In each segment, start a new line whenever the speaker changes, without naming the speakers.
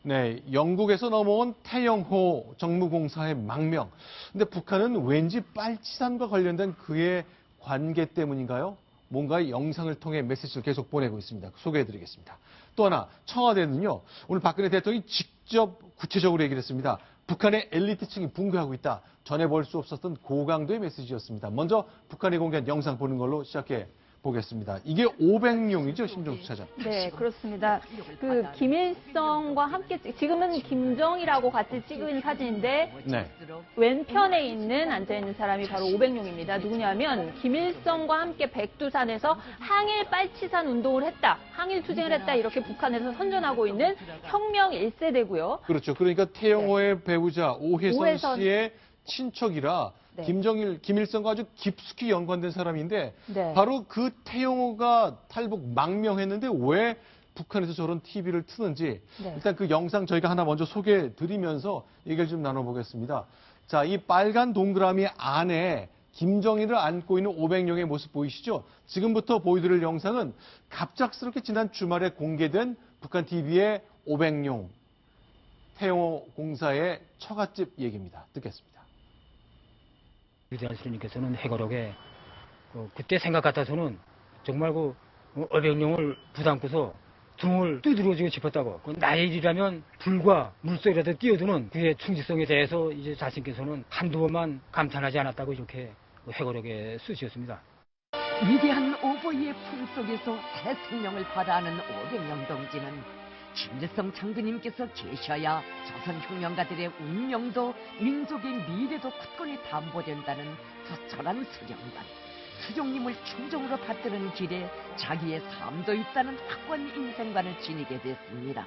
네, 영국에서 넘어온 태영호 정무공사의 망명. 근데 북한은 왠지 빨치산과 관련된 그의 관계 때문인가요? 뭔가 영상을 통해 메시지를 계속 보내고 있습니다. 소개해드리겠습니다. 또 하나, 청와대는요, 오늘 박근혜 대통령이 직접 구체적으로 얘기를 했습니다. 북한의 엘리트층이 붕괴하고 있다. 전해볼 수 없었던 고강도의 메시지였습니다. 먼저 북한이 공개한 영상 보는 걸로 시작해 보겠습니다. 이게 500명이죠, 심정수 차장.
네, 그렇습니다. 그 김일성과 함께 지금은 김정이라고 같이 찍은 사진인데
네.
왼편에 앉아 있는 사람이 바로 500명입니다. 누구냐면 김일성과 함께 백두산에서 항일 빨치산 운동을 했다, 항일 투쟁을 했다 이렇게 북한에서 선전하고 있는 혁명 1세대고요.
그렇죠. 그러니까 태영호의 배우자 오혜선 씨의 친척이라
네.
김일성과 아주 깊숙이 연관된 사람인데
네.
바로 그 태영호가 탈북 망명했는데 왜 북한에서 저런 TV를 트는지
네.
일단 그 영상 저희가 하나 먼저 소개해 드리면서 얘기를 좀 나눠보겠습니다. 자, 이 빨간 동그라미 안에 김정일을 안고 있는 500명의 모습 보이시죠? 지금부터 보여드릴 영상은 갑작스럽게 지난 주말에 공개된 북한 TV의 500명 태영호 공사의 처갓집 얘기입니다. 듣겠습니다.
위대한 스님께서는 해거록에 그때 생각 같아서는 정말 그 어백령을 부담고서 등을 두드러지고 싶었다고. 나의 일이라면 불과 물속이라도 뛰어드는 그의 충직성에 대해서 이제 자신께서는 한두 번만 감탄하지 않았다고 이렇게 해거록에 쓰셨습니다.
위대한 오보이의 품속에서 새 생명을 발하는 500명 동지는 김일성 장군님께서 계셔야 조선혁명가들의 운명도 민족의 미래도 굳건히 담보된다는 부철한 수령관. 수령님을 충정으로 받드는 길에 자기의 삶도 있다는 확고한 인생관을 지니게 됐습니다.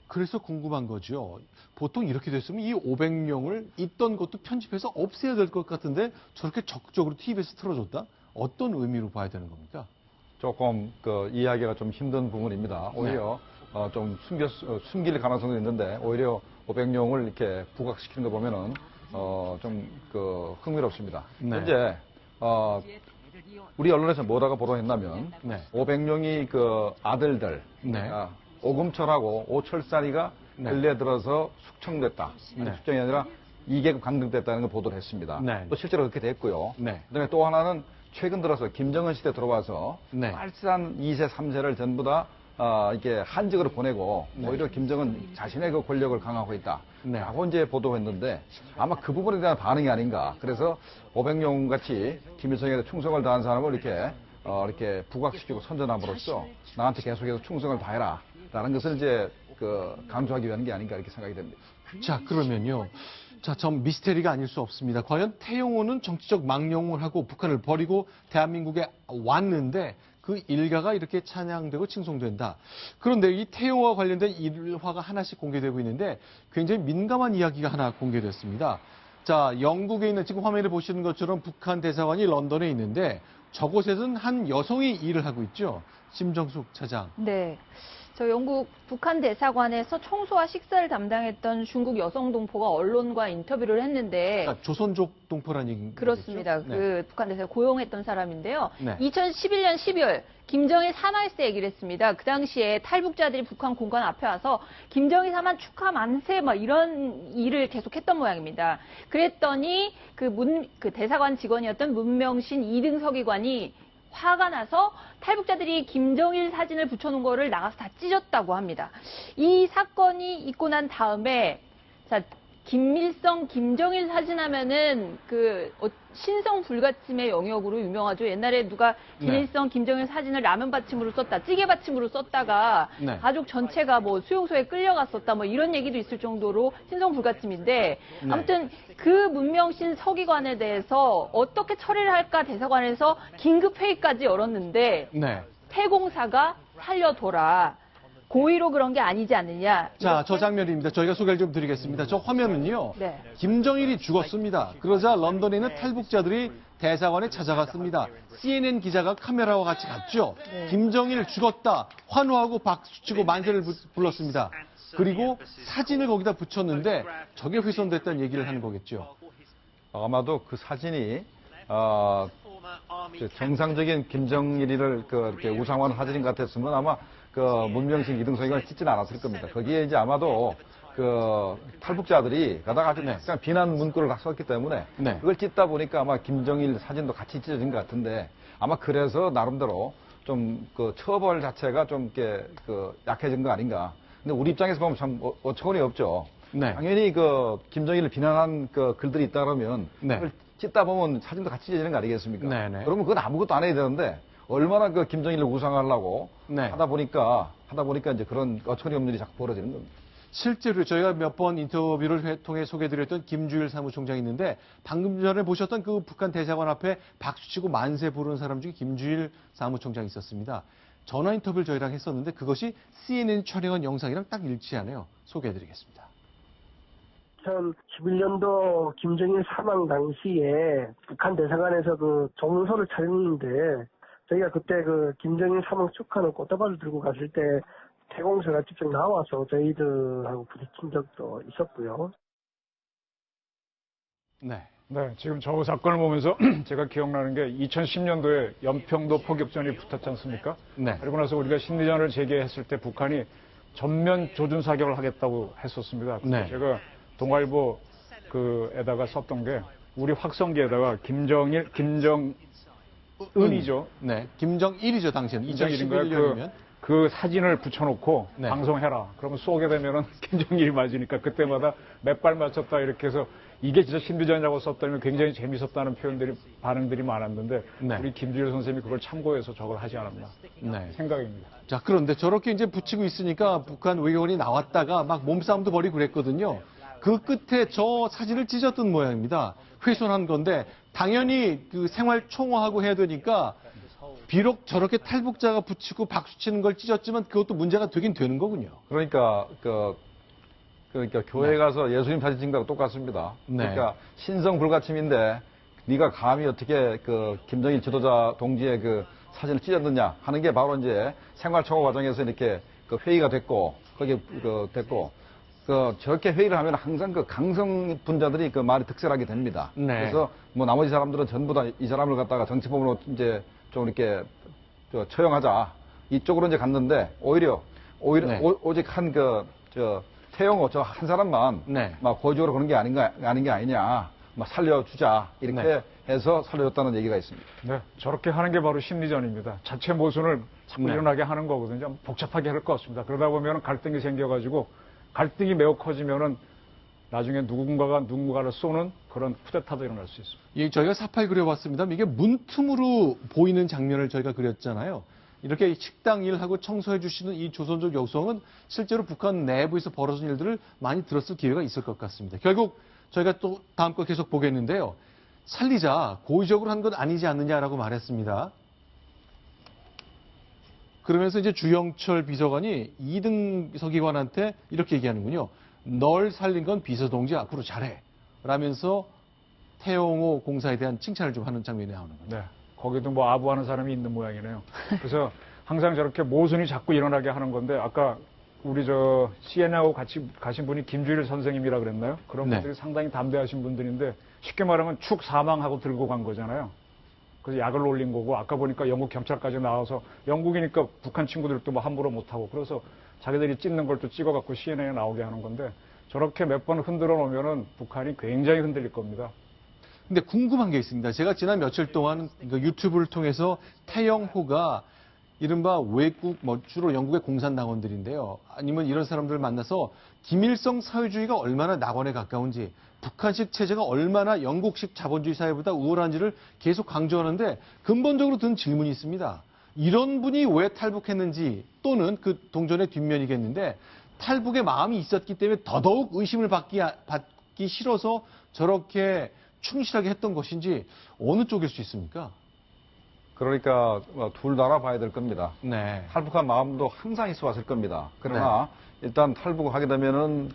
그래서 궁금한 거죠. 보통 이렇게 됐으면 이 500명을 있던 것도 편집해서 없애야 될 것 같은데 저렇게 적극적으로 TV에서 틀어줬다? 어떤 의미로 봐야 되는 겁니까?
조금 이해하기가 좀 힘든 부분입니다. 오히려 좀 숨길 가능성도 있는데 오히려 500명을 이렇게 부각시키는 거 보면은 좀 흥미롭습니다.
네.
현재 우리 언론에서 뭐라고 보도했냐면
네.
500명이 아들들
네.
오금철하고 오철살이가
네.
근래 들어서 숙청됐다.
네.
숙청이 아니라 2계급 강등됐다는 걸 보도를 했습니다.
네.
또 실제로 그렇게 됐고요.
네.
그다음에 또 하나는 최근 들어서 김정은 시대 들어와서
네.
빨치산 2세, 3세를 전부 다 이렇게 한직으로 보내고
네.
오히려 김정은 자신의 그 권력을 강화하고 있다.
네.
라고 이제 보도했는데 아마 그 부분에 대한 반응이 아닌가. 그래서 500명 같이 김일성에 충성을 다한 사람을 이렇게 부각시키고 선전함으로써 나한테 계속해서 충성을 다해라. 라는 것을 이제 강조하기 위한 게 아닌가 이렇게 생각이 됩니다.
자, 그러면요. 자, 전 미스테리가 아닐 수 없습니다. 과연 태영호는 정치적 망령을 하고 북한을 버리고 대한민국에 왔는데 그 일가가 이렇게 찬양되고 칭송된다. 그런데 이 태영호와 관련된 일화가 하나씩 공개되고 있는데 굉장히 민감한 이야기가 하나 공개됐습니다. 자, 영국에 있는 지금 화면에 보시는 것처럼 북한 대사관이 런던에 있는데 저곳에는 한 여성이 일을 하고 있죠. 심정숙 차장.
네. 저 영국 북한 대사관에서 청소와 식사를 담당했던 중국 여성 동포가 언론과 인터뷰를 했는데
그러니까 조선족 동포라는 얘기죠?
그렇습니다.
네.
그 북한 대사관 고용했던 사람인데요.
네.
2011년 12월 김정일 산하일세 얘기를 했습니다. 그 당시에 탈북자들이 북한 공관 앞에 와서 김정일 사만 축하 만세 이런 일을 계속했던 모양입니다. 그랬더니 그 대사관 직원이었던 문명신 2등 서기관이 화가 나서 탈북자들이 김정일 사진을 붙여놓은 거를 나가서 다 찢었다고 합니다. 이 사건이 있고 난 다음에 자 김일성, 김정일 사진 하면은 신성 불가침의 영역으로 유명하죠. 옛날에 누가 김일성, 김정일 사진을 라면 받침으로 썼다, 찌개 받침으로 썼다가
네.
가족 전체가 수용소에 끌려갔었다, 이런 얘기도 있을 정도로 신성 불가침인데
네.
아무튼 그 문명신 서기관에 대해서 어떻게 처리를 할까 대사관에서 긴급 회의까지 열었는데
네.
태공사가 살려둬라. 고의로 그런 게 아니지 않느냐.
자, 저 장면입니다. 저희가 소개를 좀 드리겠습니다. 저 화면은요.
네.
김정일이 죽었습니다. 그러자 런던에 있는 탈북자들이 대사관에 찾아갔습니다. CNN 기자가 카메라와 같이 갔죠.
네.
김정일 죽었다. 환호하고 박수치고 만세를 불렀습니다. 그리고 사진을 거기다 붙였는데 저게 훼손됐다는 얘기를 하는 거겠죠.
아마도 그 사진이 정상적인 김정일이를 이렇게 우상화한 사진 같았으면 아마 그 문명식 이등석이가 짓지는 않았을 겁니다. 거기에 이제 아마도 그 탈북자들이 가다가 아주 그냥 비난 문구를 썼기 때문에
네.
그걸 찢다 보니까 아마 김정일 사진도 같이 찢어진 것 같은데 아마 그래서 나름대로 좀 그 처벌 자체가 좀 이렇게 그 약해진 거 아닌가. 근데 우리 입장에서 보면 참 어처구니 없죠.
네.
당연히 그 김정일을 비난한 그 글들이 있다 그러면
네.
그걸 찢다 보면 사진도 같이 찢어지는 거 아니겠습니까?
네네.
그러면 그건 아무것도 안 해야 되는데 얼마나 그 김정일을 우상하려고
네.
하다 보니까 이제 그런 어처구니 없는 일이 자꾸 벌어지는 겁니다.
실제로 저희가 몇 번 인터뷰를 통해 소개해드렸던 김주일 사무총장이 있는데 방금 전에 보셨던 그 북한 대사관 앞에 박수치고 만세 부르는 사람 중에 김주일 사무총장이 있었습니다. 전화 인터뷰를 저희랑 했었는데 그것이 CNN 촬영한 영상이랑 딱 일치하네요. 소개해드리겠습니다.
2011년도 김정일 사망 당시에 북한 대사관에서 그 조문소를 차렸는데 저희가 그때 그 김정일 사망 축하는 꽃다발을 들고 갔을 때 대공사가 직접 나와서 저희들하고 부딪힌 적도 있었고요.
네.
네, 지금 저 사건을 보면서 제가 기억나는 게 2010년도에 연평도 포격전이 붙었지 않습니까?
네.
그리고 나서 우리가 심리전을 제기했을 때 북한이 전면 조준 사격을 하겠다고 했었습니다.
네.
제가 동아일보 그에다가 썼던 게 우리 확성기에다가 김정은이죠.
네. 김정일이죠, 당시에는. 2011년이면.
그 사진을 붙여놓고
네.
방송해라. 그러면 쏘게 되면은 김정일이 맞으니까 그때마다 몇 발 맞췄다 이렇게 해서 이게 진짜 심리전이라고 썼다면 굉장히 재밌었다는 반응들이 많았는데
네.
우리 김주일 선생님이 그걸 참고해서 저걸 하지 않았나
네.
생각입니다.
자, 그런데 저렇게 이제 붙이고 있으니까 북한 외교관이 나왔다가 막 몸싸움도 벌이고 그랬거든요. 그 끝에 저 사진을 찢었던 모양입니다. 훼손한 건데 당연히 그 생활 총화하고 해야 되니까 비록 저렇게 탈북자가 붙이고 박수치는 걸 찢었지만 그것도 문제가 되긴 되는 거군요.
그러니까 그러니까 교회 가서 예수님 사진 찍는 거하고 똑같습니다.
네.
그러니까 신성 불가침인데 네가 감히 어떻게 그 김정일 지도자 동지의 그 사진을 찢었느냐 하는 게 바로 이제 생활 초과 과정에서 이렇게 그 회의가 됐고 거기에 됐고 저렇게 회의를 하면 항상 그 강성 분자들이 그 말이 득세하게 됩니다.
네.
그래서 뭐 나머지 사람들은 전부 다 이 사람을 갖다가 정치범으로 이제 좀 이렇게 처형하자 이쪽으로 이제 갔는데 오히려
네.
오직 한 태영호 저 한 사람만
네.
막 고의적으로 그런 게 아닌 게 아니냐 막 살려주자 이렇게
네.
해서 살려줬다는 얘기가 있습니다.
네, 저렇게 하는 게 바로 심리전입니다. 자체 모순을 자꾸
네.
일어나게 하는 거거든요. 좀 복잡하게 할 것 같습니다. 그러다 보면 갈등이 생겨가지고 갈등이 매우 커지면은 나중에 누군가를 쏘는 그런 쿠데타도 일어날 수 있습니다.
예, 저희가 4.8 그려봤습니다. 이게 문틈으로 보이는 장면을 저희가 그렸잖아요. 이렇게 식당 일하고 청소해 주시는 이 조선족 여성은 실제로 북한 내부에서 벌어진 일들을 많이 들었을 기회가 있을 것 같습니다. 결국 저희가 또 다음 거 계속 보겠는데요. 살리자 고의적으로 한 건 아니지 않느냐라고 말했습니다. 그러면서 이제 주영철 비서관이 이등석 기관한테 이렇게 얘기하는군요. 널 살린 건 비서동지 앞으로 잘해. 라면서 태영호 공사에 대한 칭찬을 좀 하는 장면이 나오는 거죠.
네, 거기도 뭐 아부하는 사람이 있는 모양이네요. 그래서 항상 저렇게 모순이 자꾸 일어나게 하는 건데 아까 우리 저 CN하고 같이 가신 분이 김주일 선생님이라 그랬나요? 그런
네.
분들이 상당히 담대하신 분들인데 쉽게 말하면 축 사망하고 들고 간 거잖아요. 그래서 약을 올린 거고 아까 보니까 영국 경찰까지 나와서 영국이니까 북한 친구들도 뭐 함부로 못하고 그래서 자기들이 찍는 걸 또 찍어갖고 CNN에 나오게 하는 건데 저렇게 몇 번 흔들어 놓으면은 북한이 굉장히 흔들릴 겁니다.
근데 궁금한 게 있습니다. 제가 지난 며칠 동안 그 유튜브를 통해서 태영호가 이른바 외국, 주로 영국의 공산당원들인데요. 아니면 이런 사람들을 만나서 김일성 사회주의가 얼마나 낙원에 가까운지, 북한식 체제가 얼마나 영국식 자본주의 사회보다 우월한지를 계속 강조하는데 근본적으로 든 질문이 있습니다. 이런 분이 왜 탈북했는지 또는 그 동전의 뒷면이겠는데 탈북의 마음이 있었기 때문에 더더욱 의심을 받기 싫어서 저렇게 충실하게 했던 것인지 어느 쪽일 수 있습니까?
그러니까 둘 다라 봐야 될 겁니다.
네.
탈북한 마음도 항상 있어 왔을 겁니다. 그러나 일단 탈북을 하게 되면은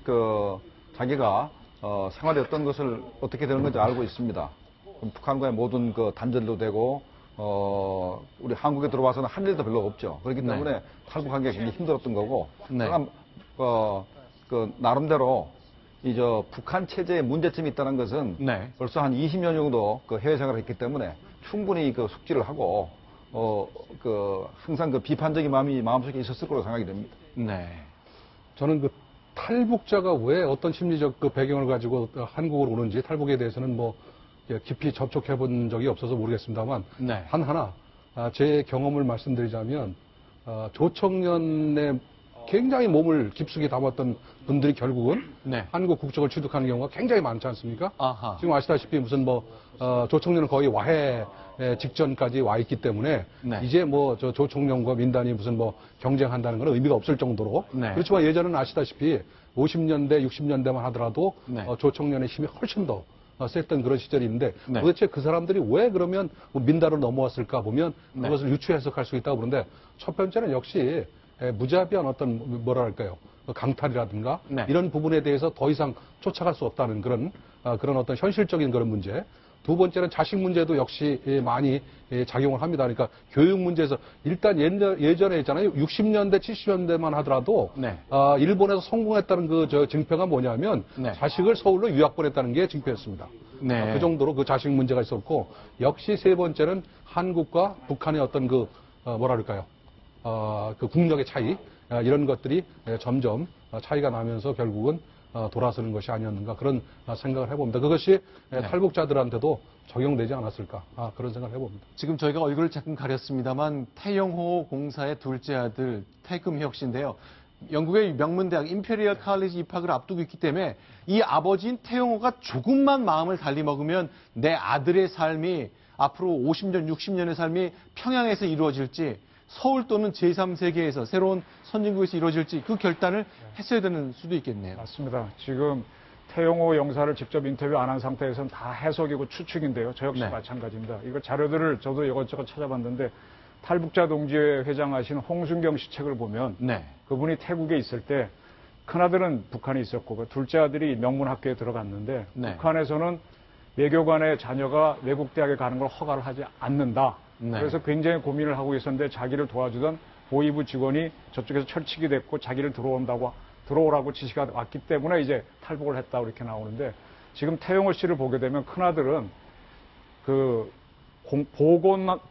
자기가 생활이 어떤 것을 어떻게 되는 건지 알고 있습니다. 북한과의 모든 그 단절도 되고 우리 한국에 들어와서는 할 일도 별로 없죠. 그렇기 때문에 탈북한 게 굉장히 힘들었던 거고.
네.
그러나 나름대로 북한 체제에 문제점이 있다는 것은
네.
벌써 한 20년 정도 그 해외 생활을 했기 때문에 충분히 그 숙지를 하고 항상 그 비판적인 마음이 마음속에 있었을 거로 생각이 됩니다.
네.
저는 그 탈북자가 왜 어떤 심리적 그 배경을 가지고 한국으로 오는지 탈북에 대해서는 뭐 깊이 접촉해 본 적이 없어서 모르겠습니다만
네.
하나 제 경험을 말씀드리자면 조청년의 굉장히 몸을 깊숙이 담았던 분들이 결국은
네.
한국 국적을 취득하는 경우가 굉장히 많지 않습니까?
아하.
지금 아시다시피 무슨 조청년은 거의 와해 직전까지 와 있기 때문에
네.
이제 저 조청년과 민단이 무슨 경쟁한다는 건 의미가 없을 정도로
네.
그렇지만 예전에는 아시다시피 50년대, 60년대만 하더라도
네.
조청년의 힘이 훨씬 더 셌던 그런 시절이 있는데
네.
도대체 그 사람들이 왜 그러면 민다로 넘어왔을까 보면
네.
그것을 유추 해석할 수 있다고 그러는데 첫 번째는 역시 무자비한 어떤 뭐랄까요 강탈이라든가
네.
이런 부분에 대해서 더 이상 쫓아갈 수 없다는 그런 어떤 현실적인 그런 문제. 두 번째는 자식 문제도 역시 많이 작용을 합니다. 그러니까 교육 문제에서 일단 예전에 있잖아요. 60년대, 70년대만 하더라도
네.
일본에서 성공했다는 그 증표가 뭐냐면
네.
자식을 서울로 유학 보냈다는 게 증표였습니다.
네.
그 정도로 그 자식 문제가 있었고 역시 세 번째는 한국과 북한의 어떤 뭐랄까요? 그 국력의 차이 이런 것들이 점점 차이가 나면서 결국은 돌아서는 것이 아니었는가 그런 생각을 해봅니다. 그것이 탈북자들한테도 적용되지 않았을까 그런 생각을 해봅니다.
지금 저희가 얼굴을 잠깐 가렸습니다만 태영호 공사의 둘째 아들 태금혁 씨인데요. 영국의 명문대학 임페리얼 칼리지 입학을 앞두고 있기 때문에 이 아버지인 태영호가 조금만 마음을 달리 먹으면 내 아들의 삶이 앞으로 50년, 60년의 삶이 평양에서 이루어질지 서울 또는 제3세계에서 새로운 선진국에서 이루어질지 그 결단을 했어야 되는 수도 있겠네요.
맞습니다. 지금 태영호 영사를 직접 인터뷰 안 한 상태에서는 다 해석이고 추측인데요. 저 역시
네.
마찬가지입니다. 이거 자료들을 저도 이것저것 찾아봤는데 탈북자 동지회 회장하신 홍순경 씨 책을 보면
네.
그분이 태국에 있을 때 큰아들은 북한에 있었고 그 둘째 아들이 명문학교에 들어갔는데
네.
북한에서는 외교관의 자녀가 외국 대학에 가는 걸 허가를 하지 않는다.
네.
그래서 굉장히 고민을 하고 있었는데 자기를 도와주던 보위부 직원이 저쪽에서 철칙이 됐고 자기를 들어오라고 지시가 왔기 때문에 이제 탈북을 했다고 이렇게 나오는데 지금 태영호 씨를 보게 되면 큰아들은 그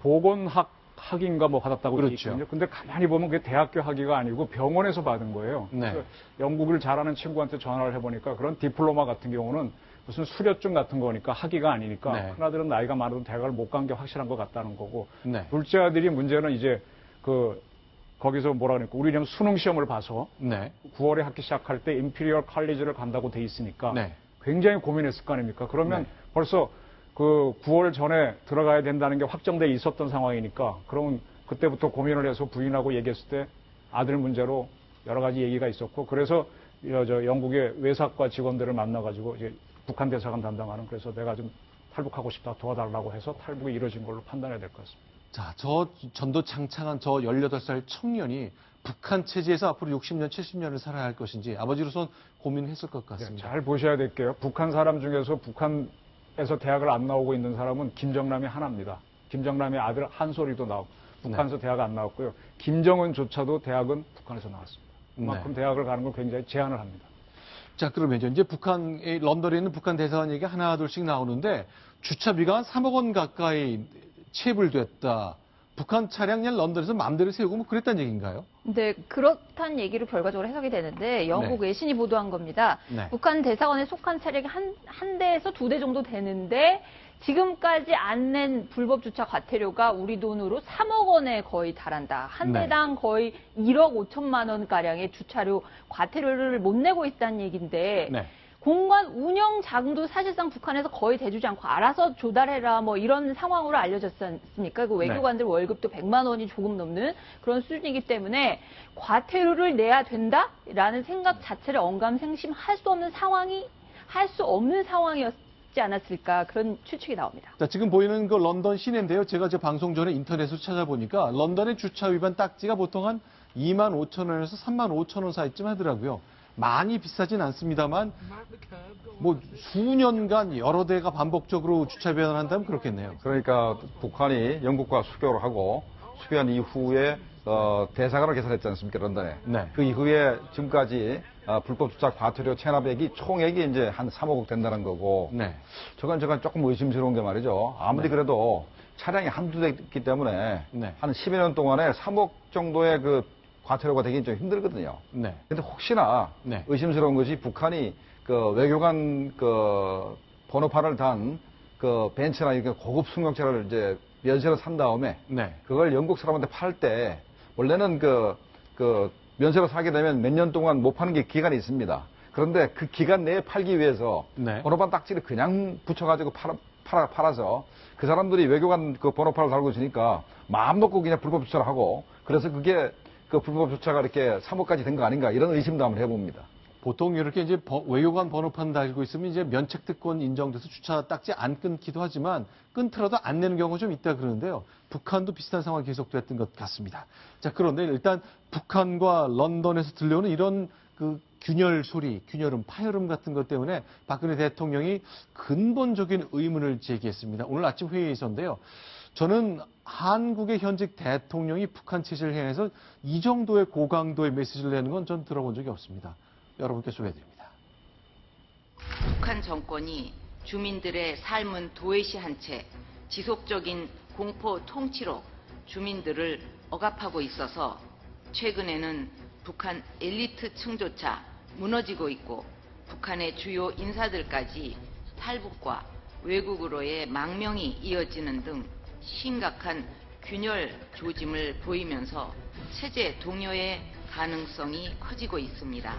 보건학인가 받았다고
그렇죠.
있거든요. 근데 가만히 보면 그게 대학교 학위가 아니고 병원에서 받은 거예요.
네.
그래서 영국을 잘하는 친구한테 전화를 해보니까 그런 디플로마 같은 경우는 무슨 수료증 같은 거니까 학위가 아니니까
네.
큰아들은 나이가 많아도 대학을 못 간 게 확실한 것 같다는 거고
네.
둘째 아들이 문제는 이제 거기서 뭐라 그러니까 우리는 수능 시험을 봐서
네.
9월에 학기 시작할 때 임피리얼 칼리지를 간다고 돼 있으니까
네.
굉장히 고민했을 거 아닙니까? 그러면
네.
벌써 그 9월 전에 들어가야 된다는 게 확정돼 있었던 상황이니까 그러면 그때부터 고민을 해서 부인하고 얘기했을 때 아들 문제로 여러 가지 얘기가 있었고 그래서 영국의 외사과 직원들을 만나가지고 이제 북한 대사관 담당하는 그래서 내가 좀 탈북하고 싶다 도와달라고 해서 탈북이 이루어진 걸로 판단해야 될 것 같습니다.
자, 저 전도 창창한 저 18살 청년이 북한 체제에서 앞으로 60년, 70년을 살아야 할 것인지 아버지로선 고민했을 것 같습니다.
잘 보셔야 될게요. 북한 사람 중에서 북한에서 대학을 안 나오고 있는 사람은 김정남이 하나입니다. 김정남의 아들 한솔이도 나오고 북한에서 대학 안 나왔고요. 김정은조차도 대학은 북한에서 나왔습니다. 그만큼 대학을 가는 걸 굉장히 제한을 합니다.
자, 그러면 이제 런던에 있는 북한 대사관 얘기 하나 둘씩 나오는데 주차비가 한 3억 원 가까이 체불됐다. 북한 차량 그냥 런던에서 마음대로 세우고 뭐 그랬다는 얘기인가요?
네, 그렇다는 얘기로 결과적으로 해석이 되는데 영국
네.
외신이 보도한 겁니다.
네.
북한 대사관에 속한 차량이 한 대에서 두 대 정도 되는데 지금까지 안 낸 불법 주차 과태료가 우리 돈으로 3억 원에 거의 달한다. 한
네.
대당 거의 1억 5천만 원 가량의 주차료 과태료를 못 내고 있다는 얘기인데
네.
공간 운영 자금도 사실상 북한에서 거의 대주지 않고 알아서 조달해라 뭐 이런 상황으로 알려졌지 않습니까? 그 외교관들 월급도 100만 원이 조금 넘는 그런 수준이기 때문에 과태료를 내야 된다라는 생각 자체를 언감생심할 수 없는 상황이었지 않았을까 그런 추측이 나옵니다.
자, 지금 보이는 그 런던 시내인데요. 제가 저 방송 전에 인터넷으로 찾아보니까 런던의 주차 위반 딱지가 보통 한 2만 5천 원에서 3만 5천 원 사이쯤 하더라고요. 많이 비싸진 않습니다만 뭐 수년간 여러 대가 반복적으로 주차 위반을 한다면 그렇겠네요.
그러니까 북한이 영국과 수교를 하고 수교한 이후에 대사관을 개설했지 않습니까, 런던에.
네.
그 이후에 지금까지 불법 주차 과태료 체납액이 총액이 이제 한 3억 된다는 거고.
네.
저건 조금 의심스러운 게 말이죠. 아무리
네.
그래도 차량이 한두 대 있기 때문에
네.
한 10여 년 동안에 3억 정도의 그 과태료가 되긴 좀 힘들거든요.
네.
근데 혹시나
네.
의심스러운 것이 북한이 그 외교관 그 번호판을 단 그 벤츠나 이렇게 고급 승용차를 이제 면세로 산 다음에
네.
그걸 영국 사람한테 팔 때 원래는 그 면세로 사게 되면 몇 년 동안 못 파는 게 기간이 있습니다. 그런데 그 기간 내에 팔기 위해서
네.
번호판 딱지를 그냥 붙여가지고 팔아서 그 사람들이 외교관 그 번호판을 달고 있으니까 마음 놓고 그냥 불법 주차를 하고 그래서 그게 그 불법 주차가 이렇게 3억까지 된 거 아닌가 이런 의심도 한번 해봅니다.
보통 이렇게 이제 외교관 번호판 달고 있으면 이제 면책특권 인정돼서 주차 딱지 안 끊기도 하지만 끊더라도 안 내는 경우가 좀 있다 그러는데요. 북한도 비슷한 상황이 계속됐던 것 같습니다. 자, 그런데 일단 북한과 런던에서 들려오는 이런 그 균열 소리, 균열음, 파열음 같은 것 때문에 박근혜 대통령이 근본적인 의문을 제기했습니다. 오늘 아침 회의에 있었는데요. 저는 한국의 현직 대통령이 북한 체제를 향해서 이 정도의 고강도의 메시지를 내는 건 전 들어본 적이 없습니다. 여러분께 소개해드립니다.
북한 정권이 주민들의 삶은 도외시한 채 지속적인 공포 통치로 주민들을 억압하고 있어서 최근에는 북한 엘리트층조차 무너지고 있고 북한의 주요 인사들까지 탈북과 외국으로의 망명이 이어지는 등 심각한 균열 조짐을 보이면서 체제 동요의 가능성이 커지고 있습니다.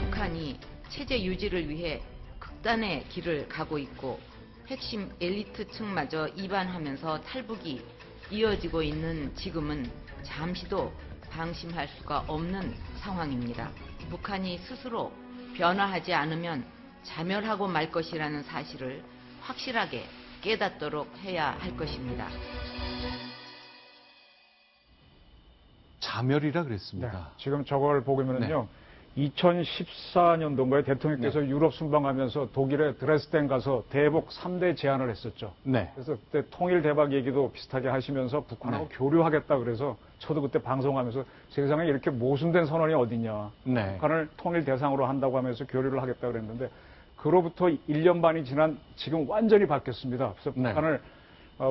북한이 체제 유지를 위해 극단의 길을 가고 있고 핵심 엘리트층마저 이반하면서 탈북이 이어지고 있는 지금은 잠시도 방심할 수가 없는 상황입니다. 북한이 스스로 변화하지 않으면 자멸하고 말 것이라는 사실을 확실하게 깨닫도록 해야 할 것입니다.
자멸이라 그랬습니다.
네, 지금 저걸 보면은요. 2014년도인가에 대통령께서 유럽 순방하면서 독일의 드레스덴 가서 대북 3대 제안을 했었죠.
네.
그래서 그때 통일 대박 얘기도 비슷하게 하시면서 북한하고 교류하겠다 그래서 저도 그때 방송하면서 세상에 이렇게 모순된 선언이 어딨냐.
네.
북한을 통일 대상으로 한다고 하면서 교류를 하겠다 그랬는데 그로부터 1년 반이 지난 지금 완전히 바뀌었습니다. 그래서
네.
북한을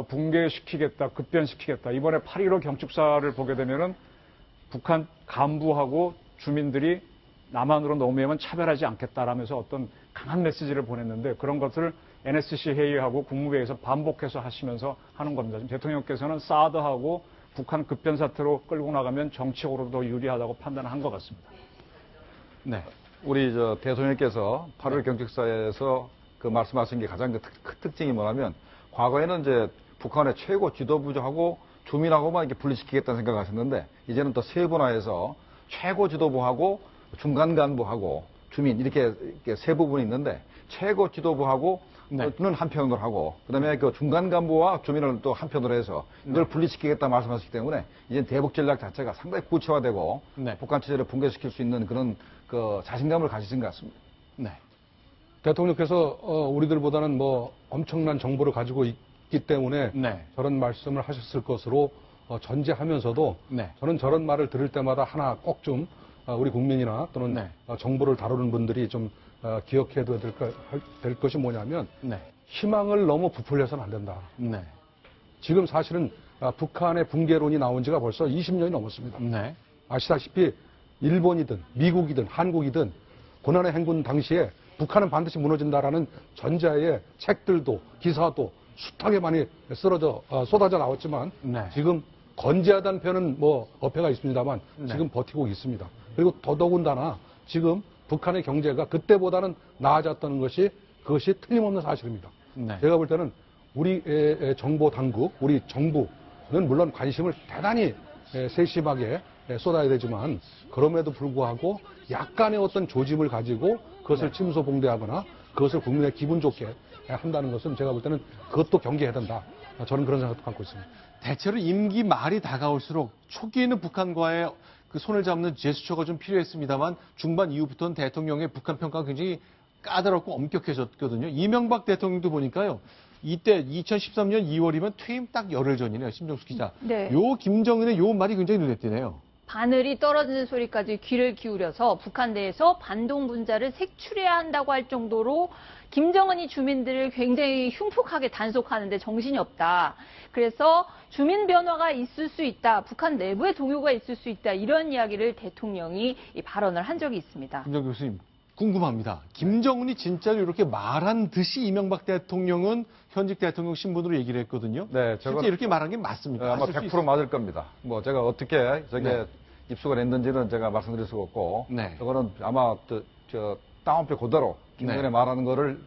붕괴시키겠다, 급변시키겠다. 이번에 8.15 경축사를 보게 되면은 북한 간부하고 주민들이 남한으로 넘어오면 차별하지 않겠다라면서 어떤 강한 메시지를 보냈는데 그런 것을 NSC 회의하고 국무회의에서 반복해서 하시면서 하는 겁니다. 지금 대통령께서는 사드하고 북한 급변 사태로 끌고 나가면 정치적으로 더 유리하다고 판단한 것 같습니다.
네.
우리 대통령께서 8.15 경축사에서 그 말씀하신 게 가장 큰 특징이 뭐냐면 과거에는 이제 북한의 최고 지도부하고 주민하고만 이렇게 분리시키겠다는 생각을 하셨는데 이제는 더 세분화해서 최고 지도부하고 중간 간부하고 주민 이렇게 세 부분이 있는데 최고 지도부하고 는 한편으로 하고 그다음에 그 중간 간부와 주민을 또 한편으로 해서 이걸 분리시키겠다 말씀하셨기 때문에 이제 대북 전략 자체가 상당히 구체화되고 북한 체제를 붕괴시킬 수 있는 그런 그 자신감을 가지신 것 같습니다.
네.
대통령께서 우리들보다는 뭐 엄청난 정보를 가지고 있기 때문에 저런 말씀을 하셨을 것으로 전제하면서도 저는 저런 말을 들을 때마다 하나 꼭 좀 우리 국민이나 또는 정보를 다루는 분들이 좀 기억해야 될 것이 뭐냐면 희망을 너무 부풀려서는 안 된다. 지금 사실은 북한의 붕괴론이 나온 지가 벌써 20년이 넘었습니다. 아시다시피 일본이든 미국이든 한국이든 고난의 행군 당시에 북한은 반드시 무너진다라는 전자의 책들도 기사도 숱하게 많이 쏟아져 나왔지만 지금 건재하다는 표현은 뭐 어폐가 있습니다만 지금 버티고 있습니다. 그리고 더더군다나 지금 북한의 경제가 그때보다는 나아졌다는 것이 그것이 틀림없는 사실입니다. 제가 볼 때는 우리 정보 당국, 우리 정부는 물론 관심을 대단히 세심하게 쏟아야 되지만 그럼에도 불구하고 약간의 어떤 조짐을 가지고 그것을 침소봉대하거나 그것을 국민의 기분 좋게 한다는 것은 제가 볼 때는 그것도 경계해야 된다. 저는 그런 생각도 갖고 있습니다.
대체로 임기 말이 다가올수록 초기에는 북한과의 그 손을 잡는 제스처가 좀 필요했습니다만 중반 이후부터는 대통령의 북한 평가가 굉장히 까다롭고 엄격해졌거든요. 이명박 대통령도 보니까요. 이때 2013년 2월이면 퇴임 딱 열흘 전이네요. 심정수 기자.
네.
요 김정은의 요 말이 굉장히 눈에 띄네요.
바늘이 떨어지는 소리까지 귀를 기울여서 북한 내에서 반동 분자를 색출해야 한다고 할 정도로 김정은이 주민들을 굉장히 흉폭하게 단속하는데 정신이 없다. 그래서 주민 변화가 있을 수 있다. 북한 내부에 동요가 있을 수 있다. 이런 이야기를 대통령이 발언을 한 적이 있습니다.
김정 교수님 궁금합니다. 김정은이 진짜로 이렇게 말한 듯이 이명박 대통령은 현직 대통령 신분으로 얘기를 했거든요.
네,
실제 이렇게 말한 게 맞습니까?
아마
맞을 수
100%
있어요?
맞을 겁니다. 뭐 제가 어떻게 저게
네.
입수가 됐는지는 제가 말씀드릴 수가 없고,
네.
저거는 아마 저 다운표 그대로 김정은이
네.
말하는 거를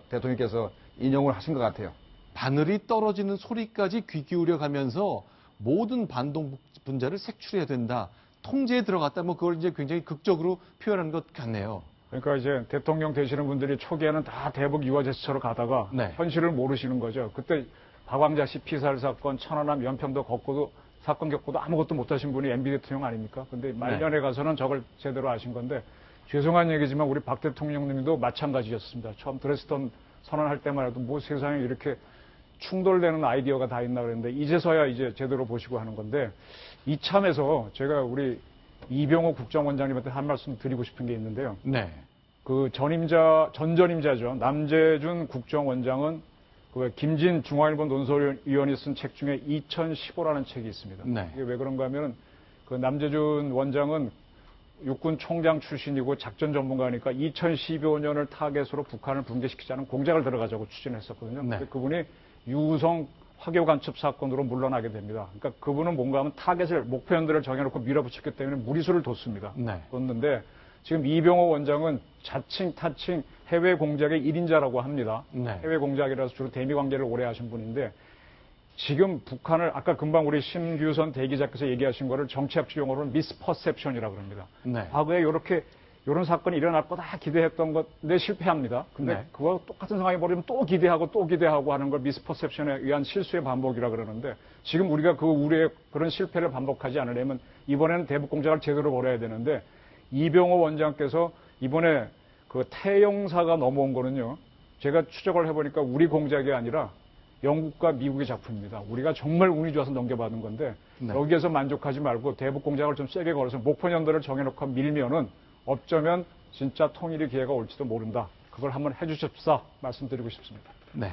대통령께서 인용을 하신 것 같아요.
바늘이 떨어지는 소리까지 귀 기울여 가면서 모든 반동 분자를 색출해야 된다. 통제에 들어갔다. 뭐 그걸 이제 굉장히 극적으로 표현한 것 같네요.
그러니까 이제 대통령 되시는 분들이 초기에는 다 대북 유화 제스처로 가다가
네.
현실을 모르시는 거죠. 그때 박왕자씨 피살 사건, 천안함 연평도 사건 겪고도 아무것도 못하신 분이 MB 대통령 아닙니까? 근데 말년에 가서는 저걸 제대로 아신 건데, 죄송한 얘기지만 우리 박 대통령님도 마찬가지였습니다. 처음 드레스던 선언할 때만 해도 뭐 세상에 이렇게 충돌되는 아이디어가 다 있나 그랬는데, 이제서야 이제 제대로 보시고 하는 건데, 이참에서 제가 우리 이병호 국정원장님한테 한 말씀 드리고 싶은 게 있는데요.
네.
그 전전임자죠. 남재준 국정원장은 그 김진 중앙일보 논설위원이 쓴 책 중에 2015라는 책이 있습니다.
네.
이게 왜 그런가 하면은 그 남재준 원장은 육군 총장 출신이고 작전 전문가니까 2015년을 타겟으로 북한을 붕괴시키자는 공작을 들어가자고 추진했었거든요.
네.
근데 그분이 유성 화교 간첩 사건으로 물러나게 됩니다. 그러니까 그분은 뭔가 하면 타겟을 목표연들을 정해놓고 밀어붙였기 때문에 무리수를 뒀습니다.
네.
뒀는데 지금 이병호 원장은 자칭 타칭 해외 공작의 1인자라고 합니다.
네.
해외 공작이라서 주로 대미 관계를 오래 하신 분인데, 지금 북한을 아까 금방 우리 심규선 대기자께서 얘기하신 거를 정치학적 용어로는 미스퍼셉션이라고 그럽니다.
네.
과거에 이런 사건이 일어날 거다 기대했던 건데 실패합니다. 근데
네.
그거 똑같은 상황이 벌어지면 또 기대하고 하는 걸 미스퍼셉션에 의한 실수의 반복이라 그러는데, 지금 우리가 그 우려의 그런 실패를 반복하지 않으려면 이번에는 대북 공작을 제대로 벌여야 되는데, 이병호 원장께서 이번에 그 태영사가 넘어온 거는요, 제가 추적을 해보니까 우리 공작이 아니라 영국과 미국의 작품입니다. 우리가 정말 운이 좋아서 넘겨받은 건데,
네.
여기에서 만족하지 말고 대북 공작을 좀 세게 걸어서 목표연도를 정해놓고 밀면은 어쩌면 진짜 통일의 기회가 올지도 모른다. 그걸 한번 해주십사 말씀드리고 싶습니다.
네.